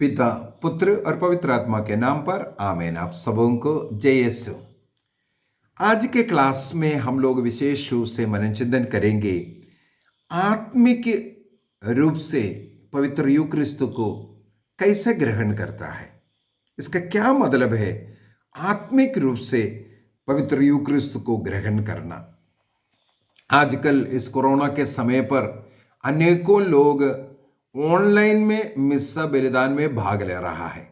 पिता, पुत्र और पवित्र आत्मा के नाम पर आमीन। आप सबों को जय यीशु। आज के क्लास में हम लोग विशेष रूप से मनन चिंतन करेंगे आत्मिक रूप से पवित्र यूक्रिस्त को कैसे ग्रहण करता है। इसका क्या मतलब है आत्मिक रूप से पवित्र यूक्रिस्त को ग्रहण करना। आजकल इस कोरोना के समय पर अनेकों लोग ऑनलाइन में मिस्सा बलिदान में भाग ले रहा है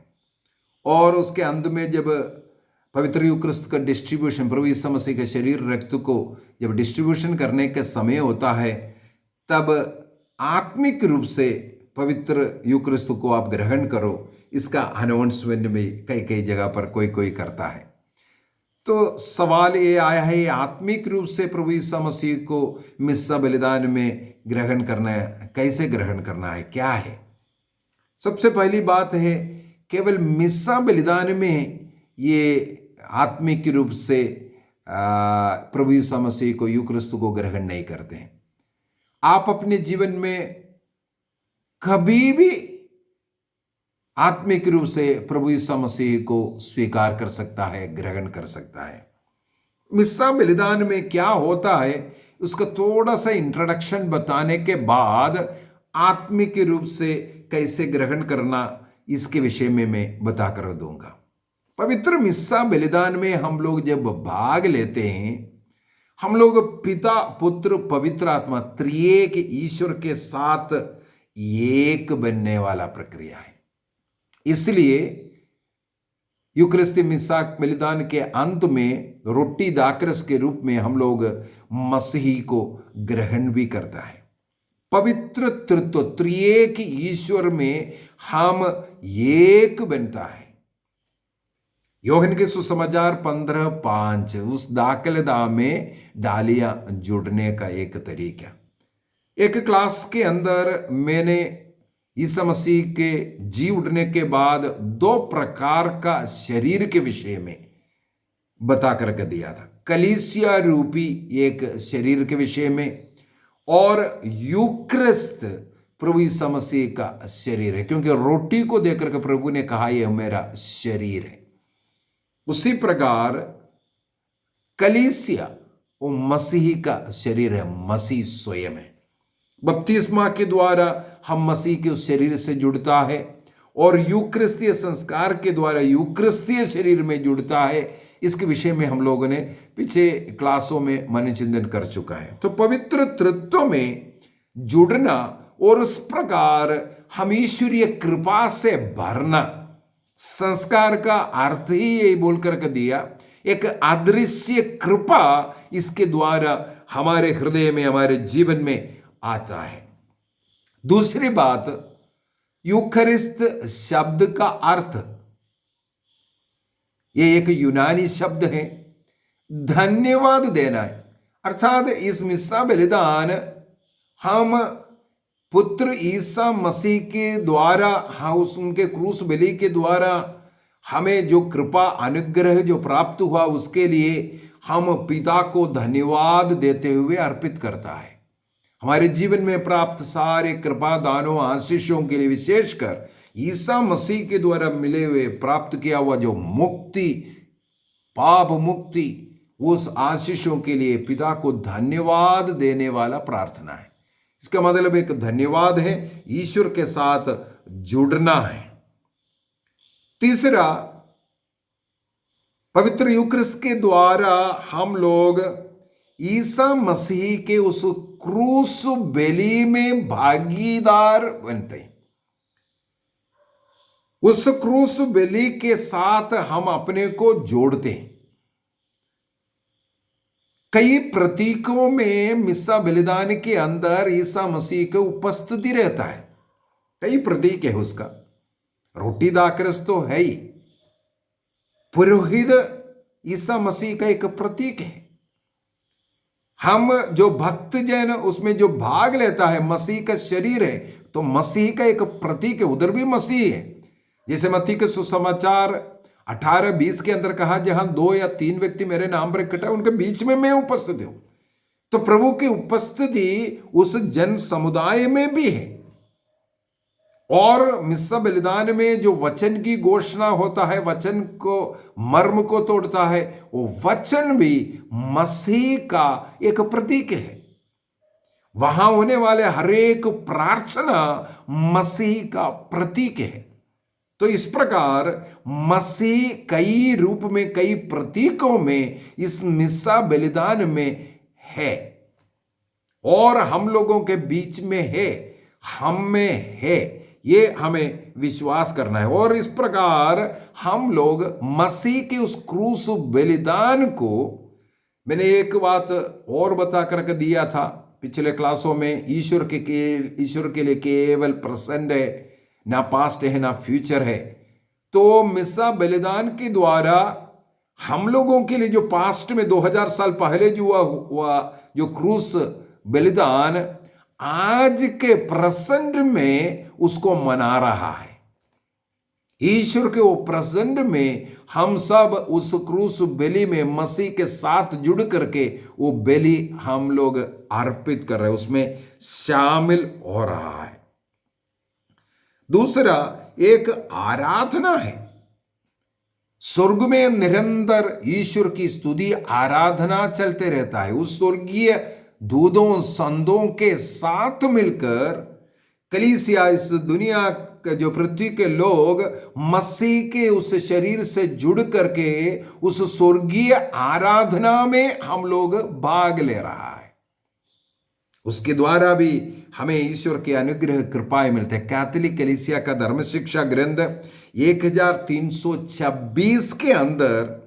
और उसके अंत में जब पवित्र यूक्रिस्त का डिस्ट्रीब्यूशन, प्रभु यीशु मसीह के शरीर रक्त को जब डिस्ट्रीब्यूशन करने का समय होता है, तब आत्मिक रूप से पवित्र यूक्रिस्त को आप ग्रहण करो, इसका अनाउंसमेंट भी कई कई जगह पर कोई कोई करता है। तो सवाल ये आया है आत्मिक रूप से प्रभु यीशु मसीह को मिस्सा बलिदान में ग्रहण करना है, कैसे ग्रहण करना है, क्या है। सबसे पहली बात है केवल मिस्सा बलिदान में ये आत्मिक रूप से प्रभु यीशु मसीह को यूक्रिस्त को ग्रहण नहीं करते हैं। आप अपने जीवन में कभी भी आत्मिक रूप से प्रभु यीशु मसीह को स्वीकार कर सकता है, ग्रहण कर सकता है। मिस्सा बलिदान में क्या होता है उसका थोड़ा सा इंट्रोडक्शन बताने के बाद आत्मिक रूप से कैसे ग्रहण करना इसके विषय में मैं बता कर दूंगा। पवित्र मिस्सा बलिदान में हम लोग जब भाग लेते हैं, हम लोग पिता, पुत्र, पवित्र आत्मा त्रिएक ईश्वर के साथ एक बनने वाला प्रक्रिया है। इसलिए यूक्रिस्ती मिस्सा बलिदान के अंत में रोटी दाखरस के रूप में हम लोग मसीह को ग्रहण भी करता है। पवित्र तृत्व त्रिएक ईश्वर में हम एक बनता है। यूहन्ना के सुसमाचार 15:5 उस दाखलता में डालियां जुड़ने का एक तरीका। एक क्लास के अंदर मैंने यीशु मसीह के जी उठने के बाद 2 प्रकार का शरीर के विषय में बता करके दिया था। कलीसिया रूपी एक शरीर के विषय में और यूक्रिस्त प्रभु यीशु मसीह का शरीर है, क्योंकि रोटी को देकर के प्रभु ने कहा यह मेरा शरीर है। उसी प्रकार कलीसिया वो मसीह का शरीर है, मसीह स्वयं है। बपतिस्मा के द्वारा हम मसीह के उस शरीर से जुड़ता है और यूक्रिस्तीय संस्कार के द्वारा यूक्रिस्तीय शरीर में जुड़ता है। इसके विषय में हम लोगों ने पीछे क्लासों में मन चिंतन कर चुका है। तो पवित्र तृत्व में जुड़ना और उस प्रकार हम ईश्वरीय कृपा से भरना, संस्कार का अर्थ ही यही बोलकर के दिया, एक अदृश्य कृपा इसके द्वारा हमारे हृदय में, हमारे जीवन में आता है। दूसरी बात, यूखरिस्त शब्द का अर्थ, ये एक यूनानी शब्द है, धन्यवाद देना है। अर्थात इस मिस्सा बलिदान हम पुत्र ईसा मसीह के द्वारा, हाँ, उनके क्रूस बलि के द्वारा हमें जो कृपा अनुग्रह जो प्राप्त हुआ उसके लिए हम पिता को धन्यवाद देते हुए अर्पित करता है। हमारे जीवन में प्राप्त सारे कृपा दानों आशीषों के लिए विशेषकर ईसा मसीह के द्वारा मिले हुए प्राप्त किया हुआ जो मुक्ति, पाप मुक्ति, उस आशीषों के लिए पिता को धन्यवाद देने वाला प्रार्थना है। इसका मतलब एक धन्यवाद है, ईश्वर के साथ जुड़ना है। तीसरा, पवित्र यूक्रिस्त के द्वारा हम लोग ईसा मसीह के उस क्रूस बलि में भागीदार बनते हैं। उस क्रूस बलि के साथ हम अपने को जोड़ते हैं। कई प्रतीकों में मिस्सा बलिदान के अंदर ईसा मसीह की उपस्थिति रहता है। कई प्रतीक है उसका। रोटी दाखरस तो है ही, पुरोहित ईसा मसीह का एक प्रतीक है। हम जो भक्त जन उसमें जो भाग लेता है, मसीह का शरीर है, तो मसीह का एक प्रतीक है, उधर भी मसीह है। जैसे मत्ती के सुसमाचार 18:20 के अंदर कहा, जहां 2 या 3 व्यक्ति मेरे नाम पर इकट्ठा उनके बीच में मैं उपस्थित हूं। तो प्रभु की उपस्थिति उस जन समुदाय में भी है। और मिस्सा बलिदान में जो वचन की घोषणा होता है, वचन को मर्म को तोड़ता है, वो वचन भी मसीह का एक प्रतीक है। वहां होने वाले हर एक प्रार्थना मसीह का प्रतीक है। तो इस प्रकार मसीह कई रूप में, कई प्रतीकों में इस मिस्सा बलिदान में है और हम लोगों के बीच में है, हम में है, ये हमें विश्वास करना है। और इस प्रकार हम लोग मसीह के उस क्रूस बलिदान को, मैंने एक बात और बता करके दिया था पिछले क्लासों में, ईश्वर के लिए केवल प्रेजेंट है, ना पास्ट है ना फ्यूचर है। तो मिस्सा बलिदान के द्वारा हम लोगों के लिए जो पास्ट में 2000 साल पहले जो हुआ जो क्रूस बलिदान, आज के प्रेजेंट में उसको मना रहा है। ईश्वर के वो प्रेजेंट में हम सब उस क्रूस बलि में मसीह के साथ जुड़ करके वो बलि हम लोग अर्पित कर रहे हैं, उसमें शामिल हो रहा है। दूसरा एक आराधना है। स्वर्ग में निरंतर ईश्वर की स्तुति आराधना चलते रहता है। उस स्वर्गीय दूतों संतों के साथ मिलकर कलीसिया, इस दुनिया के जो पृथ्वी के लोग मसीह के उस शरीर से जुड़ करके उस स्वर्गीय आराधना में हम लोग भाग ले रहा है। उसके द्वारा भी हमें ईश्वर के अनुग्रह कृपाएं मिलते हैं। कैथोलिक कलीसिया का धर्म शिक्षा ग्रंथ 1326 के अंदर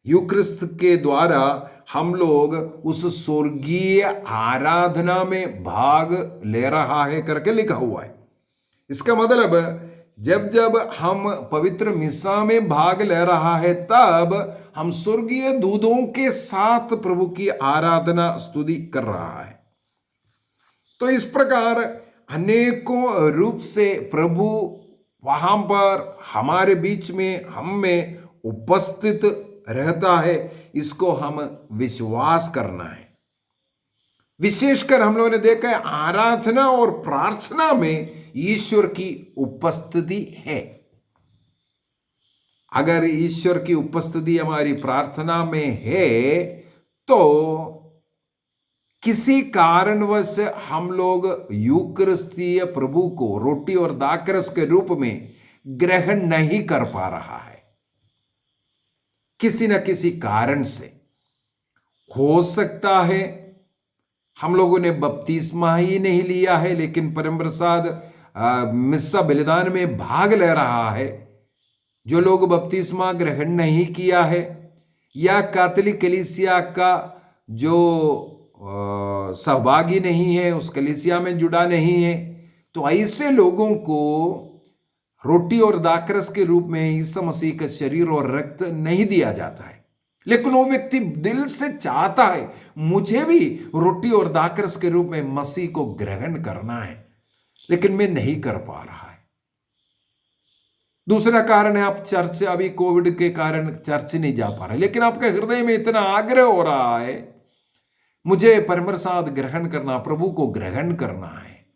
यूक्रिस्त के द्वारा हम लोग उस स्वर्गीय आराधना में भाग ले रहा है करके लिखा हुआ है। इसका मतलब जब जब हम पवित्र मिसा में भाग ले रहा है, तब हम स्वर्गीय दूतों के साथ प्रभु की आराधना स्तुति कर रहा है। तो इस प्रकार अनेकों रूप से प्रभु वहां पर हमारे बीच में, हम में उपस्थित रहता है। इसको हम विश्वास करना है। विशेषकर हम लोगों ने देखा है आराधना और प्रार्थना में ईश्वर की उपस्थिति है। अगर ईश्वर की उपस्थिति हमारी प्रार्थना में है तो किसी कारणवश हम लोग यूकरिस्तीय प्रभु को रोटी और दाखरस के रूप में ग्रहण नहीं कर पा रहा है, किसी न किसी कारण से। हो सकता है हम लोगों ने बपतिस्मा ही नहीं लिया है, लेकिन परम प्रसाद मिस्सा बलिदान में भाग ले रहा है। जो लोग बपतिस्मा ग्रहण नहीं किया है या कैथोलिक कलीसिया का जो सहभागी नहीं है, उस कलीसिया में जुड़ा नहीं है, तो ऐसे लोगों को रोटी और दाखरस के रूप में ईसा मसीह का शरीर और रक्त नहीं दिया जाता है। लेकिन वो व्यक्ति दिल से चाहता है मुझे भी रोटी और दाखरस के रूप में मसीह को ग्रहण करना है, लेकिन मैं नहीं कर पा रहा है। दूसरा कारण है आप चर्च, अभी कोविड के कारण चर्च नहीं जा पा रहे, लेकिन आपके हृदय में इतना आग्रह हो रहा है मुझे परम प्रसाद ग्रहण करना, प्रभु को ग्रहण करना है।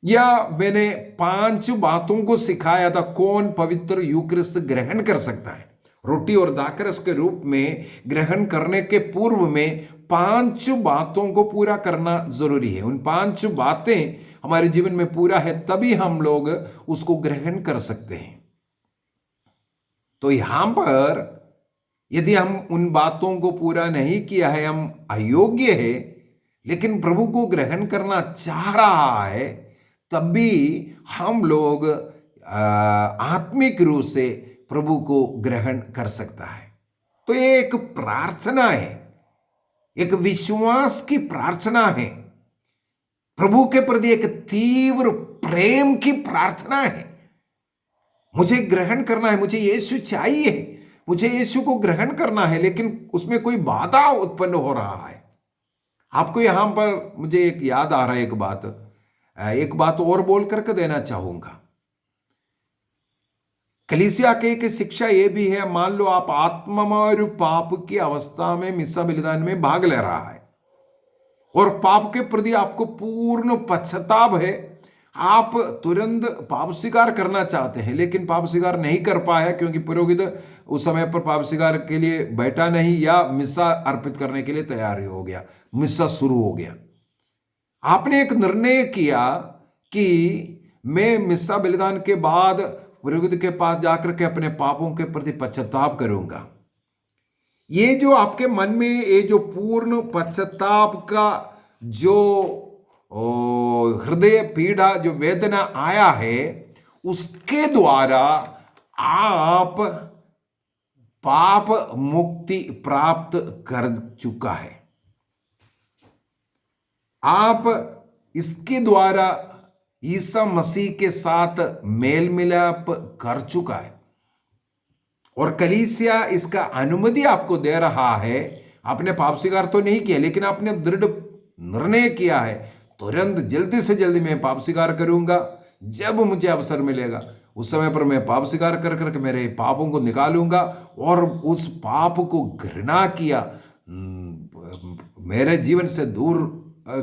या मैंने 5 बातों को सिखाया था कौन पवित्र यूक्रिस्ट ग्रहण कर सकता है। रोटी और दाखरस के रूप में ग्रहण करने के पूर्व में 5 बातों को पूरा करना जरूरी है। उन 5 बातें हमारे जीवन में पूरा है तभी हम लोग उसको ग्रहण कर सकते हैं। तो यहां पर यदि हम उन बातों को पूरा नहीं किया है, हम अयोग्य है, लेकिन प्रभु को ग्रहण करना चाह रहा है, तब भी हम लोग आत्मिक रूप से प्रभु को ग्रहण कर सकता है। तो ये एक प्रार्थना है, एक विश्वास की प्रार्थना है, प्रभु के प्रति एक तीव्र प्रेम की प्रार्थना है। मुझे ग्रहण करना है, मुझे यीशु चाहिए, मुझे यीशु को ग्रहण करना है, लेकिन उसमें कोई बाधा उत्पन्न हो रहा है। आपको यहां पर मुझे एक याद आ रहा है, एक बात और बोल करके देना चाहूंगा। कलीसिया के एक शिक्षा यह भी है, मान लो आप आत्मा और पाप की अवस्था में मिस्सा बलिदान में भाग ले रहा है और पाप के प्रति आपको पूर्ण पश्चाताप है, आप तुरंत पाप स्वीकार करना चाहते हैं लेकिन पाप स्वीकार नहीं कर पाया क्योंकि पुरोहित उस समय पर पाप स्वीकार के लिए बैठा नहीं या मिस्सा अर्पित करने के लिए तैयार हो गया, मिस्सा शुरू हो गया। आपने एक निर्णय किया कि मैं मिस्सा बलिदान के बाद पुरोहित के पास जाकर के अपने पापों के प्रति पश्चाताप करूंगा। ये जो आपके मन में ये जो पूर्ण पश्चाताप का जो हृदय पीड़ा जो वेदना आया है, उसके द्वारा आप पाप मुक्ति प्राप्त कर चुका है। आप इसके द्वारा ईसा मसीह के साथ मेल मिलाप कर चुका है और कलीसिया इसका अनुमति आपको दे रहा है। आपने पाप स्वीकार तो नहीं किया लेकिन आपने दृढ़ निर्णय किया है, तुरंत जल्दी से जल्दी मैं पाप स्वीकार करूंगा। जब मुझे अवसर मिलेगा उस समय पर मैं पाप स्वीकार कर करके मेरे पापों को निकालूंगा और उस पाप को घृणा किया, मेरे जीवन से दूर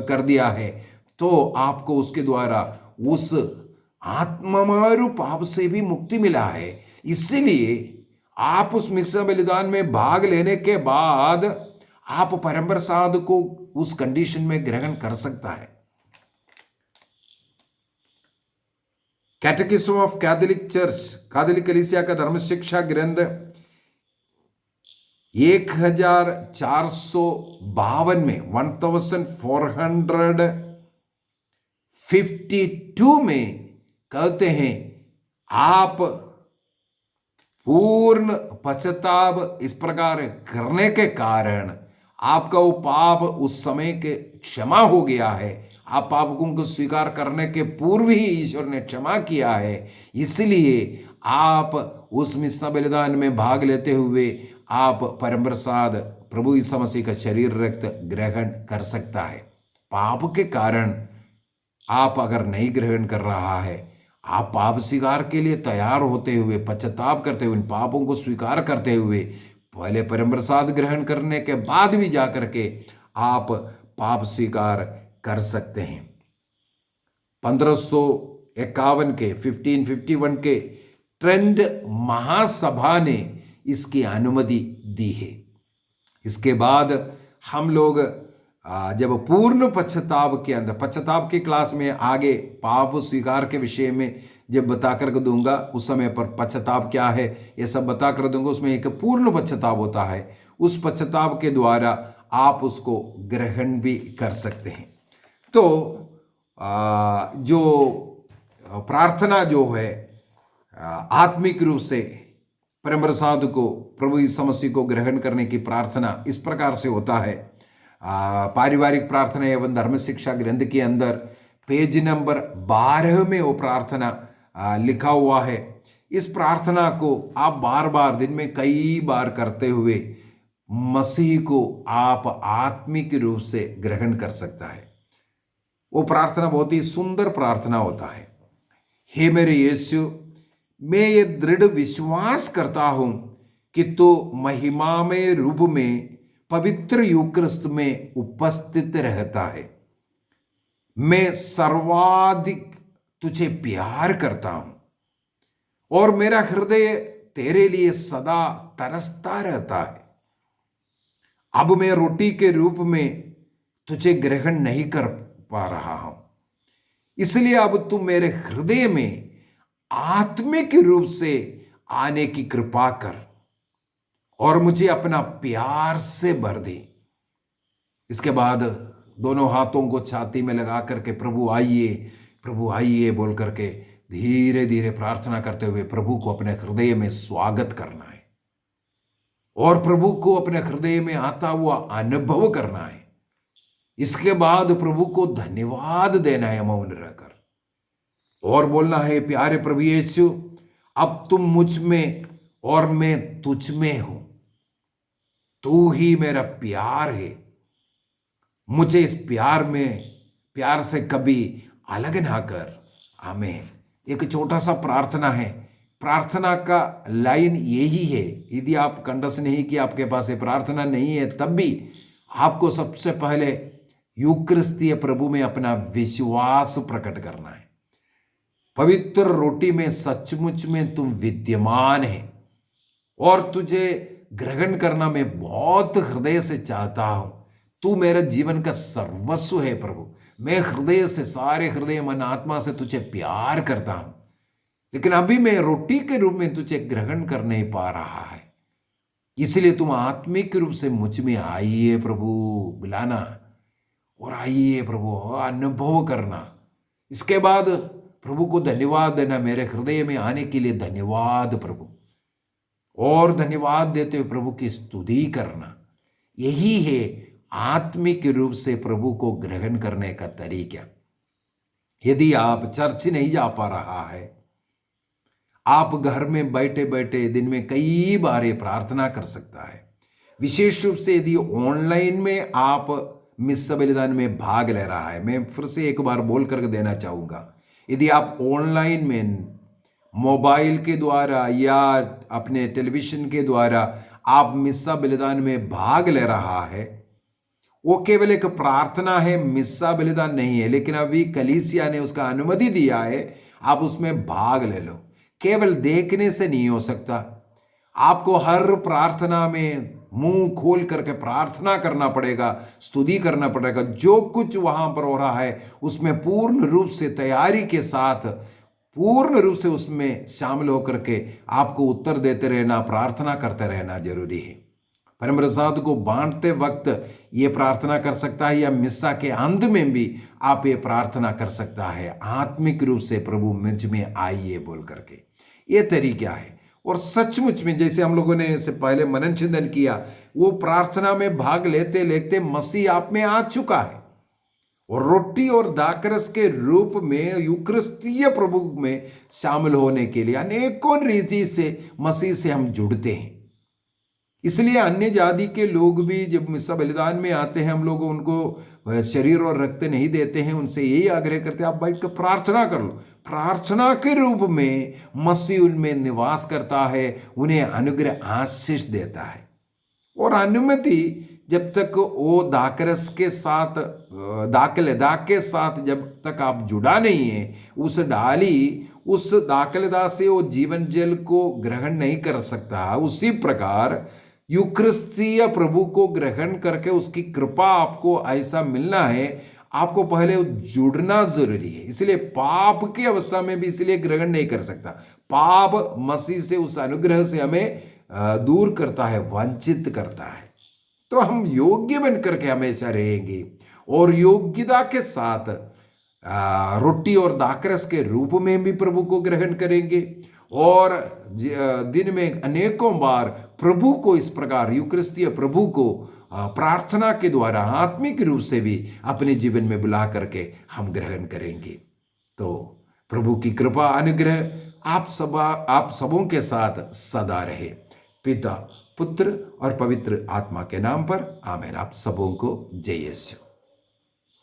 कर दिया है, तो आपको उसके द्वारा उस आत्मामारू पाप से भी मुक्ति मिला है। इसलिए आप उस मिस्सा बलिदान में भाग लेने के बाद आप परम प्रसाद को उस कंडीशन में ग्रहण कर सकता है। कैटेकिज्म ऑफ कैथोलिक चर्च, कैथोलिक कलीसिया का धर्म शिक्षा ग्रंथ 1452 में 1452 में कहते हैं आप पूर्ण पश्चाताप इस प्रकार करने के कारण आपका वो पाप उस समय के क्षमा हो गया है। आप पापों को स्वीकार करने के पूर्व ही ईश्वर ने क्षमा किया है। इसलिए आप उस मिस्सा बलिदान में भाग लेते हुए आप परम प्रसाद प्रभु यीशु मसीह का शरीर रक्त ग्रहण कर सकता है। पाप के कारण आप अगर नहीं ग्रहण कर रहा है, आप पाप स्वीकार के लिए तैयार होते हुए, पश्चाताप करते हुए, इन पापों को स्वीकार करते हुए पहले परम प्रसाद ग्रहण करने के बाद भी जाकर के आप पाप स्वीकार कर सकते हैं। 1551 के 1551 के ट्रेंड महासभा ने इसकी अनुमति दी है। इसके बाद हम लोग जब पूर्ण पश्चाताप के अंदर, पश्चाताप की क्लास में आगे पाप स्वीकार के विषय में जब बता कर दूंगा, उस समय पर पश्चाताप क्या है ये सब बता कर दूंगा। उसमें एक पूर्ण पश्चाताप होता है, उस पश्चाताप के द्वारा आप उसको ग्रहण भी कर सकते हैं। तो जो प्रार्थना जो है आत्मिक रूप से परम प्रसाद को, प्रभु यीशु मसीह को ग्रहण करने की प्रार्थना इस प्रकार से होता है। पारिवारिक प्रार्थना एवं धर्म शिक्षा ग्रंथ के अंदर पेज नंबर 12 में वो प्रार्थना लिखा हुआ है। इस प्रार्थना को आप बार बार दिन में कई बार करते हुए मसीह को आप आत्मिक रूप से ग्रहण कर सकता है। वो प्रार्थना बहुत ही सुंदर प्रार्थना होता है। हे मेरे यीशु, मैं ये दृढ़ विश्वास करता हूं कि तू महिमामय रूप में पवित्र यूक्रिस्ट में उपस्थित रहता है। मैं सर्वाधिक तुझे प्यार करता हूं और मेरा हृदय तेरे लिए सदा तरसता रहता है। अब मैं रोटी के रूप में तुझे ग्रहण नहीं कर पा रहा हूं, इसलिए अब तू मेरे हृदय में आत्मिक रूप से आने की कृपा कर और मुझे अपना प्यार से भर दे। इसके बाद दोनों हाथों को छाती में लगा करके प्रभु आइए बोल करके धीरे धीरे प्रार्थना करते हुए प्रभु को अपने हृदय में स्वागत करना है और प्रभु को अपने हृदय में आता हुआ अनुभव करना है। इसके बाद प्रभु को धन्यवाद देना है मौन रहकर और बोलना है, प्यारे प्रभु यीशु, अब तुम मुझ में और मैं तुझ में हूं, तू ही मेरा प्यार है। मुझे इस प्यार से कभी अलग ना कर। आमीन। एक छोटा सा प्रार्थना है। प्रार्थना का लाइन यही है। यदि आप कंठस्थ नहीं कि आपके पास ये प्रार्थना नहीं है, तब भी आपको सबसे पहले यूक्रिस्तीय प्रभु में अपना विश्वास प्रकट करना है। पवित्र रोटी में सचमुच में तुम विद्यमान है और तुझे ग्रहण करना मैं बहुत हृदय से चाहता हूं। तू मेरा जीवन का सर्वस्व है प्रभु। मैं हृदय से, सारे हृदय मन आत्मा से तुझे प्यार करता हूं, लेकिन अभी मैं रोटी के रूप में तुझे ग्रहण कर नहीं पा रहा है। इसलिए तुम आत्मिक रूप से मुझ में आइए प्रभु, बुलाना और आइए प्रभु, अनुभव करना। इसके बाद प्रभु को धन्यवाद देना, मेरे हृदय में आने के लिए धन्यवाद प्रभु, और धन्यवाद देते हुए प्रभु की स्तुति करना। यही है आत्मिक रूप से प्रभु को ग्रहण करने का तरीका। यदि आप चर्च नहीं जा पा रहा है, आप घर में बैठे बैठे दिन में कई बार ये प्रार्थना कर सकता है। विशेष रूप से यदि ऑनलाइन में आप मिस्सा बलिदान में भाग ले रहा है, मैं फिर से एक बार बोल करके देना चाहूँगा, यदि आप ऑनलाइन में मोबाइल के द्वारा या अपने टेलीविजन के द्वारा आप मिस्सा बलिदान में भाग ले रहा है, वो केवल एक प्रार्थना है, मिस्सा बलिदान नहीं है। लेकिन अभी कलीसिया ने उसका अनुमति दिया है, आप उसमें भाग ले लो। केवल देखने से नहीं हो सकता, आपको हर प्रार्थना में मुंह खोल करके प्रार्थना करना पड़ेगा, स्तुति करना पड़ेगा। जो कुछ वहां पर हो रहा है उसमें पूर्ण रूप से तैयारी के साथ, पूर्ण रूप से उसमें शामिल होकर के आपको उत्तर देते रहना, प्रार्थना करते रहना जरूरी है। परम प्रसाद को बांटते वक्त ये प्रार्थना कर सकता है, या मिस्सा के अंत में भी आप ये प्रार्थना कर सकता है, आत्मिक रूप से प्रभु मुझ में आइए बोल करके। ये तरीका है। और सचमुच में जैसे हम लोगों ने इससे पहले मनन चिंतन किया, वो प्रार्थना में भाग लेते लेते मसीह आप में आ चुका है, और रोटी और दाखरस के रूप में यूकरिस्तीय प्रभु में शामिल होने के लिए अनेकों रीति से मसीह से हम जुड़ते हैं। इसलिए अन्य जाति के लोग भी जब मिस्सा बलिदान में आते हैं, हम लोग उनको शरीर और रक्त नहीं देते हैं, उनसे यही आग्रह करते हैं आप बैठ कर प्रार्थना कर लो। प्रार्थना के रूप में मसीह उनमें निवास करता है, उन्हें अनुग्रह आशीष देता है। और अनुमति जब तक वो दाखरस के साथ, दाख के साथ जब तक आप जुड़ा नहीं है, उस दाखलदा से वो जीवन जल को ग्रहण नहीं कर सकता। उसी प्रकार यूक्रिस्तीय प्रभु को ग्रहण करके उसकी कृपा आपको ऐसा मिलना है, आपको पहले जुड़ना जरूरी है। इसलिए पाप की अवस्था में भी इसलिए ग्रहण नहीं कर सकता। पाप मसीह से, उस अनुग्रह से हमें दूर करता है, वंचित करता है। तो हम योग्य बन करके हमेशा रहेंगे, और योग्यता के साथ रोटी और दाखरस के रूप में भी प्रभु को ग्रहण करेंगे, और दिन में अनेकों बार प्रभु को इस प्रकार यूक्रिस्तीय प्रभु को प्रार्थना के द्वारा आत्मिक रूप से भी अपने जीवन में बुला करके हम ग्रहण करेंगे। तो प्रभु की कृपा, अनुग्रह आप सबों के साथ सदा रहे। पिता, पुत्र और पवित्र आत्मा के नाम पर आमीन। आप सबों को जय यीशु।